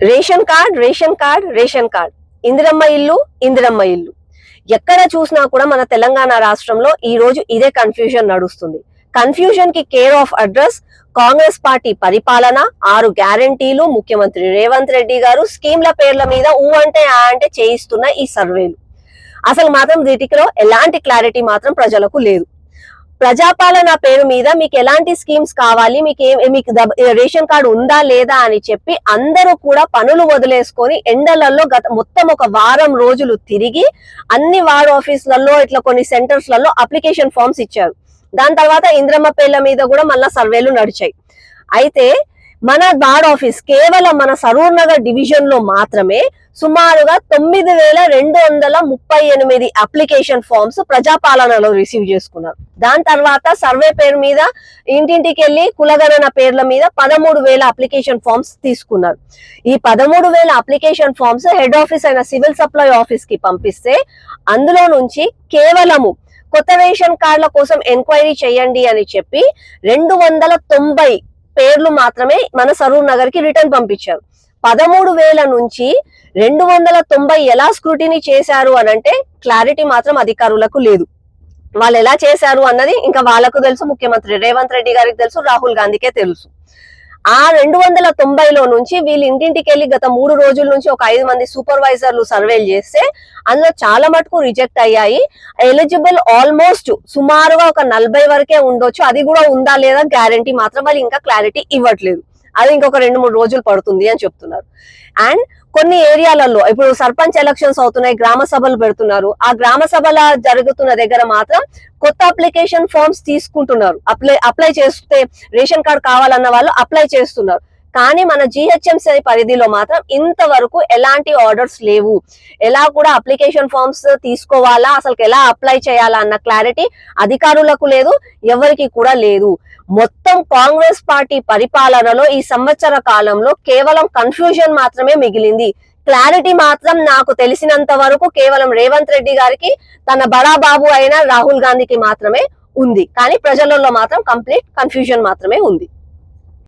Ration card ration card ration card, Indiramma ఇల్లు ఇందిరమ్మ ఇల్లు. ఎక్కడ చూసినా కూడా మన తెలంగాణ రాష్ట్రంలో ఈ రోజు ఇదే కన్ఫ్యూజన్ నడుస్తుంది. కన్ఫ్యూజన్ కి care of address Congress party పరిపాలన, 6 గ్యారంటీలు, ముఖ్యమంత్రి రేవంత్ రెడ్డి గారు స్కీమ్ల పేర్ల మీద అంటే అంటే చేయిస్తున్న ఈ సర్వేలు. అసలు మాత్రం వీటిలో ఎలాంటి క్లారిటీ మాత్రం ప్రజలకు లేదు. ప్రజాపాలన పేరు మీద మీకు ఎలాంటి స్కీమ్స్ కావాలి, మీకు రేషన్ కార్డు ఉందా లేదా అని చెప్పి అందరూ కూడా పనులు వదిలేసుకొని ఎండలలో మొత్తం ఒక వారం రోజులు తిరిగి అన్ని వార్డ్ ఆఫీసులలో ఇట్లా కొన్ని సెంటర్స్లలో అప్లికేషన్ ఫామ్స్ ఇచ్చారు. దాని తర్వాత ఇంద్రమ్మ పేర్ల మీద కూడా మళ్ళా సర్వేలు నడిచాయి. అయితే మన వార్డ్ ఆఫీస్ కేవలం మన సరూర్ నగర్ డివిజన్ లో మాత్రమే సుమారుగా 9238 అప్లికేషన్ ఫామ్స్ ప్రజాపాలనలో రిసీవ్ చేసుకున్నారు. దాని తర్వాత సర్వే పేరు మీద ఇంటింటికి వెళ్ళి కులగణన పేర్ల మీద 13,000 అప్లికేషన్ ఫామ్స్ తీసుకున్నారు. ఈ 13,000 అప్లికేషన్ ఫామ్స్ హెడ్ ఆఫీస్ అయిన సివిల్ సప్లై ఆఫీస్ కి పంపిస్తే అందులో నుంచి కేవలము కొత్త రేషన్ కార్డుల కోసం ఎంక్వైరీ చేయండి అని చెప్పి 290 పేర్లు మాత్రమే మన సరూర్ నగర్ కి రిటర్న్ పంపించారు. 13,000 నుంచి 290 ఎలా స్క్రూటినీ చేశారు అనంటే క్లారిటీ మాత్రం అధికారులకు లేదు. వాళ్ళు ఎలా చేశారు అన్నది ఇంకా వాళ్ళకు తెలుసు, ముఖ్యమంత్రి రేవంత్ రెడ్డి గారికి తెలుసు, రాహుల్ గాంధీకే తెలుసు. ఆ 290లో నుంచి వీళ్ళు ఇంటింటికి వెళ్ళి గత 3 రోజుల నుంచి ఒక 5 మంది సూపర్వైజర్లు సర్వేలు చేస్తే అందులో చాలా మటుకు రిజెక్ట్ అయ్యాయి. ఎలిజిబుల్ ఆల్మోస్ట్ సుమారుగా ఒక 40 వరకే ఉండొచ్చు. అది కూడా ఉందా లేదా గ్యారంటీ మాత్రం వాళ్ళు ఇంకా క్లారిటీ ఇవ్వట్లేదు. అది ఇంకొక 2-3 రోజులు పడుతుంది అని చెప్తున్నారు. అండ్ కొన్ని ఏరియాలలో ఇప్పుడు సర్పంచ్ ఎలక్షన్స్ అవుతున్నాయి, గ్రామ సభలు పెడుతున్నారు. ఆ గ్రామ సభల జరుగుతున్న దగ్గర మాత్రం కొత్త అప్లికేషన్ ఫామ్స్ తీసుకుంటున్నారు. అప్లై చేస్తే రేషన్ కార్డ్ కావాలన్న వాళ్ళు అప్లై చేస్తున్నారు. కానీ మన జిహెచ్ఎంసీ పరిధిలో మాత్రం ఇంతవరకు ఎలాంటి ఆర్డర్స్ లేవు. ఎలా కూడా అప్లికేషన్ ఫామ్స్ తీసుకోవాలా, అసలు ఎలా అప్లై చేయాలా అన్న క్లారిటీ అధికారులకు లేదు, ఎవరికి కూడా లేదు. మొత్తం కాంగ్రెస్ పార్టీ పరిపాలనలో ఈ సంవత్సర కాలంలో కేవలం కన్ఫ్యూజన్ మాత్రమే మిగిలింది. క్లారిటీ మాత్రం నాకు తెలిసినంత వరకు కేవలం రేవంత్ రెడ్డి గారికి, తన బడా బాబు అయిన రాహుల్ గాంధీకి మాత్రమే ఉంది. కానీ ప్రజలలో మాత్రం కంప్లీట్ కన్ఫ్యూజన్ మాత్రమే ఉంది.